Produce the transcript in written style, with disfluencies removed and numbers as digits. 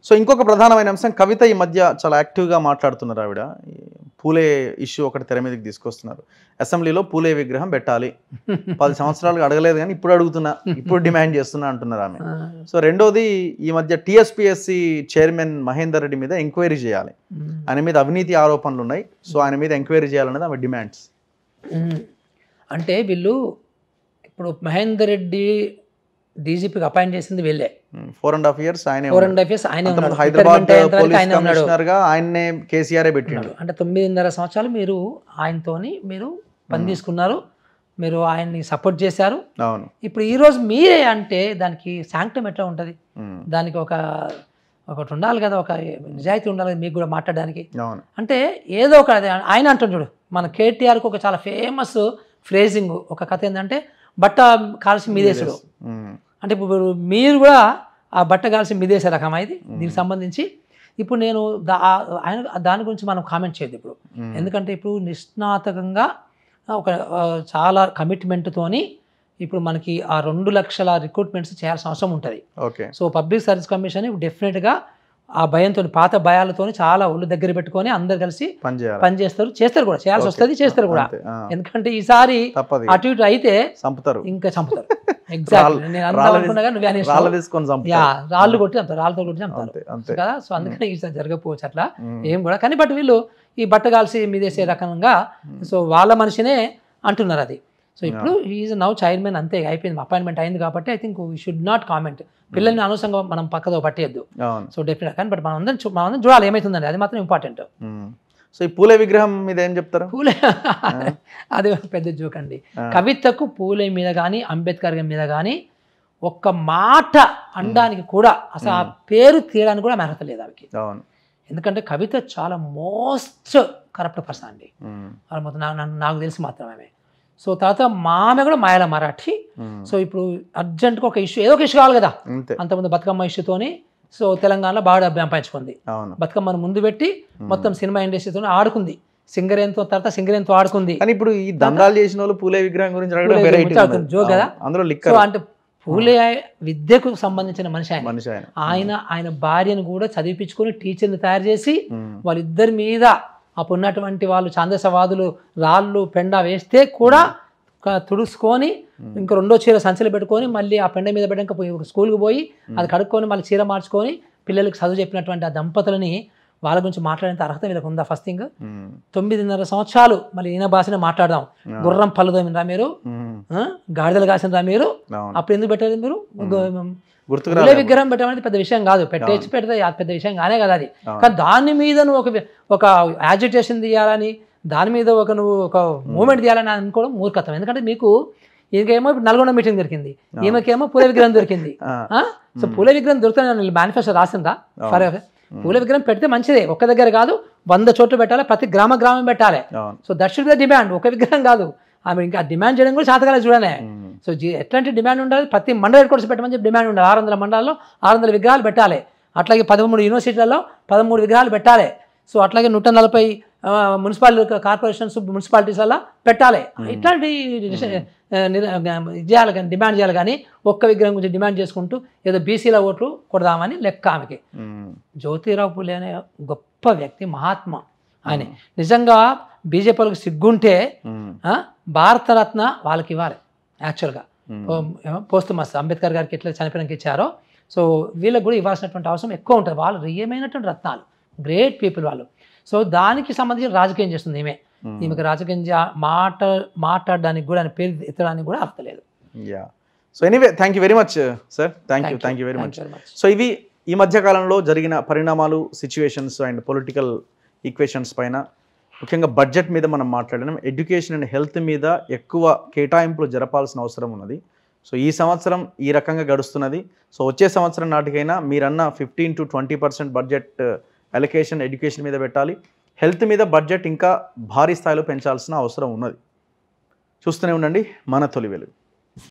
So ఇంకొక ప్రధానమైన అంశం, కవిత ఈ మధ్య చాలా యాక్టివ్గా మాట్లాడుతున్నారు. ఆవిడ పూలే ఇష్యూ ఒకటి తెర మీదకి తీసుకొస్తున్నారు. అసెంబ్లీలో పూలే విగ్రహం పెట్టాలి, 10 సంవత్సరాలుగా అడగలేదు కానీ ఇప్పుడు అడుగుతున్నా, ఇప్పుడు డిమాండ్ చేస్తున్నా అంటున్నారు ఆమె. సో రెండోది, ఈ మధ్య టీఎస్పీఎస్సీ చైర్మన్ మహేందర్ రెడ్డి మీద ఎంక్వైరీ చేయాలి, ఆయన మీద అవినీతి ఆరోపణలు ఉన్నాయి, సో ఆయన మీద ఎంక్వైరీ చేయాలనేది ఆమె డిమాండ్స్. అంటే వీళ్ళు ఇప్పుడు మహేందర్ రెడ్డి డీజీపీకి అపాయింట్ చేసింది వీళ్ళే. 4.5 years ఆయనే, 4.5 years ఆయనే ఉన్నాడు. హైదరాబాద్ పోలీస్ కమిషనర్ గా ఆయన్నే కేసీఆర్ పెట్టిండు. అంటే 9.5 సంవత్సరాలు మీరు ఆయనతోని మీరు పని తీసుకున్నారు, మీరు ఆయన్ని సపోర్ట్ చేశారు. అవును. ఇప్పుడు ఈరోజు మీరే అంటే దానికి శాంక్టమ్ ఎట్లా ఉంటుంది? దానికి ఒకటి ఉండాలి కదా, ఒక నిజాయితీ ఉండాలి కదా మీకు కూడా మాట్లాడడానికి. అంటే ఏదో ఒక ఆయన అంటాడు చూడు, మన కేటీఆర్కి ఒక చాలా ఫేమస్ ఫ్రేజింగ్ ఒక కథ ఏంటంటే బట్ట కాల్సి మీదేశాడు. అంటే ఇప్పుడు మీరు కూడా ఆ బట్ట కాల్సి మీదేసే రకం ఇది దీనికి సంబంధించి. ఇప్పుడు నేను ఆయన దాని గురించి మనం కామెంట్ చేయద్దు ఇప్పుడు, ఎందుకంటే ఇప్పుడు నిష్ణాతకంగా ఒక చాలా కమిట్మెంట్తోని ఇప్పుడు మనకి ఆ 2 లక్షల రిక్రూట్మెంట్స్ చేయాల్సిన అవసరం ఉంటుంది. సో పబ్లిక్ సర్వీస్ కమిషన్ డెఫినెట్గా ఆ భయంతో, పాత భయాలతో చాలా ఒళ్ళు దగ్గర పెట్టుకొని అందరు కలిసి పనిచేస్తారు, చేస్తారు కూడా, చేయాల్సి వస్తుంది, చేస్తారు కూడా. ఎందుకంటే ఈసారి అటు ఇటు అయితే ఇంకా చంపుతారు. ఎగ్జాక్ట్లీ నేను అంతా అనుకున్నా కానీ నువ్వు రాళ్ళు కొట్టి చంపుతారు, రాళ్ళతో కొట్టి చంపుతారు కదా. సో అందుకనే ఈసారి జరగకపోవచ్చు అట్లా ఏం కూడా. కానీ బట్ వీళ్ళు ఈ బట్టగాల్సి మీదేసే రకంగా సో వాళ్ళ మనిషినే అంటున్నారు అది. సో ఇప్పుడు ఈజ్ నౌ చైర్మన్, అంతే అయిపోయింది, అపాయింట్మెంట్ అయింది కాబట్టి I think we should not comment. పిల్లల్ని అనవసరంగా మనం పక్కదో పట్టేయద్దు. సో డెఫినెట్ కానీ బట్ మనం అందరం చూడాలి ఏమవుతుందండి, అది మాత్రం ఇంపార్టెంట్. సో ఈ పూలే విగ్రహం మీద ఏం చెప్తారు? పూలే అది పెద్ద జోక్ అండి. కవితకు పూలే మీద కానీ అంబేద్కర్ మీద కానీ ఒక్క మాట అనడానికి కూడా, అసలు ఆ పేరు తీయడానికి కూడా అర్హత లేదు ఆమెకి. ఎందుకంటే కవిత చాలా మోస్ట్ కరప్ట్ పర్సన్ అండి, నాకు తెలిసి మాత్రమే. సో తర్వాత మామె కూడా మాయల మరాఠీ. సో ఇప్పుడు అర్జెంట్గా ఒక ఇష్యూ, ఏదో ఒక ఇష్యూ కావాలి కదా. అంతకుముందు బతుకమ్మ ఇష్యూతోని సో తెలంగాణలో బాగా డబ్బు సంపాదించుకుంది, బతుకమ్మను ముందు పెట్టి మొత్తం సినిమా ఇండస్ట్రీతో ఆడుకుంది, సింగరేన్తో, తర్వాత సింగరేన్తో ఆడుకుంది. కానీ ఇప్పుడు ఈ దందాలు చేసిన వాళ్ళు పూలే విగ్రహం గురించి జో కదా. సో అంటే పూలే విద్యకు సంబంధించిన మనిషి ఆయన భార్యను కూడా చదివిపించుకొని టీచర్ని తయారు చేసి వాళ్ళిద్దరి మీద అప్పుడు ఉన్నటువంటి వాళ్ళు ఛాందసవాదులు రాళ్ళు పెండ వేస్తే కూడా తుడుచుకొని ఇంకో 2వ చీర సంచలు పెట్టుకొని మళ్ళీ ఆ పెండ మీద పెట్టక స్కూల్కి పోయి అది కడుక్కొని మళ్ళీ చీర మార్చుకొని పిల్లలకు చదువు చెప్పినటువంటి ఆ దంపతులని వాళ్ళ గురించి మాట్లాడేంత అర్హత వీళ్ళకి ఉందా? First thing. 9.5 సంవత్సరాలు మళ్ళీ ఈయన భాషనే మాట్లాడదాం. గుర్రం పళ్ళు తోమినరా మీరు, గాడిదలు కాసినరా మీరు, అప్పుడు ఎందుకు పెట్టలేదు మీరు? పూలే విగ్రహం పెట్టడం పెద్ద విషయం కాదు, పెడితే పెద్ద విషయం కానే కదా అది. కానీ దాని మీద నువ్వు ఒక యాజిటేషన్ తీయాలని, దాని మీద నువ్వు ఒక మూమెంట్ తీయాలని అనుకోవడం మూర్ఖత్వం. ఎందుకంటే మీకు ఈయనకేమో ఇప్పుడు నల్గొండ మీటింగ్ దొరికింది, ఈమెకేమో పూలే విగ్రహం దొరికింది. సో పూలే విగ్రహం దొరుకుతుంది మేనిఫెస్టో రాసిందా? పూలే విగ్రహం పెడితే మంచిదే, ఒక్క దగ్గర కాదు 100 చోట్ల పెట్టాలి, ప్రతి గ్రామం పెట్టాలి. So that should be the demand, ఒక విగ్రహం కాదు. ఆమె ఇంకా డిమాండ్ చేయడం కూడా శాతకాలే చూడలే. సో ఎట్లాంటి డిమాండ్ ఉండాలి? ప్రతి మండల హెడ్ క్వార్టర్స్ పెట్టమని చెప్పి డిమాండ్ ఉండాలి. 600 మండలాల్లో 600 విగ్రహాలు పెట్టాలి. అట్లాగే 13 యూనివర్సిటీలలో 13 విగ్రహాలు పెట్టాలి. సో అట్లాగే 140 కార్పొరేషన్స్ మున్సిపాలిటీస్లలో పెట్టాలి. ఇట్లాంటి చేయాలి కానీ, డిమాండ్ చేయాలి కానీ ఒక్క విగ్రహం గురించి డిమాండ్ చేసుకుంటూ ఏదో బీసీల ఓట్లు కొడదామని లెక్క ఆమెకి. జ్యోతిరావు పూలే అనే గొప్ప వ్యక్తి, మహాత్మా. ఆయన నిజంగా బీజేపీ వాళ్ళకి సిగ్గుంటే భారతరత్న వాళ్ళకి ఇవ్వాలి యాక్చువల్గా. పోస్తుమస్ అంబేద్కర్ గారికి ఎట్లా చనిపోయినాక ఇచ్చారో సో వీళ్ళకి కూడా ఇవ్వాల్సినటువంటి అవసరం ఎక్కువ ఉంటుంది. వాళ్ళు రియమైనటువంటి రత్నాలు, గ్రేట్ పీపుల్ వాళ్ళు. సో దానికి సంబంధించి రాజకీయం చేస్తుంది ఈమెకి రాజకీయం మాట్లాడడానికి కూడా అని పేరు ఎత్తడానికి కూడా అర్థం లేదు. So anyway, thank you very much sir, thank you very much. So ఇవి ఈ మధ్యకాలంలో జరిగిన పరిణామాలు, సిచ్యువేషన్స్ అండ్ పొలిటికల్ ఈక్వేషన్స్ పైన, ముఖ్యంగా బడ్జెట్ మీద మనం మాట్లాడినాం. ఎడ్యుకేషన్ అండ్ హెల్త్ మీద ఎక్కువ కేటాయింపులు జరపాల్సిన అవసరం ఉన్నది. సో ఈ సంవత్సరం ఈ రకంగా గడుస్తున్నది. సో వచ్చే సంవత్సరం నాటికైనా మీరన్న 15 to 20% బడ్జెట్ అలొకేషన్ ఎడ్యుకేషన్ మీద పెట్టాలి. హెల్త్ మీద బడ్జెట్ ఇంకా భారీ స్థాయిలో పెంచాల్సిన అవసరం ఉన్నది. చూస్తూనే ఉండండి మన తొలి వెలుగు.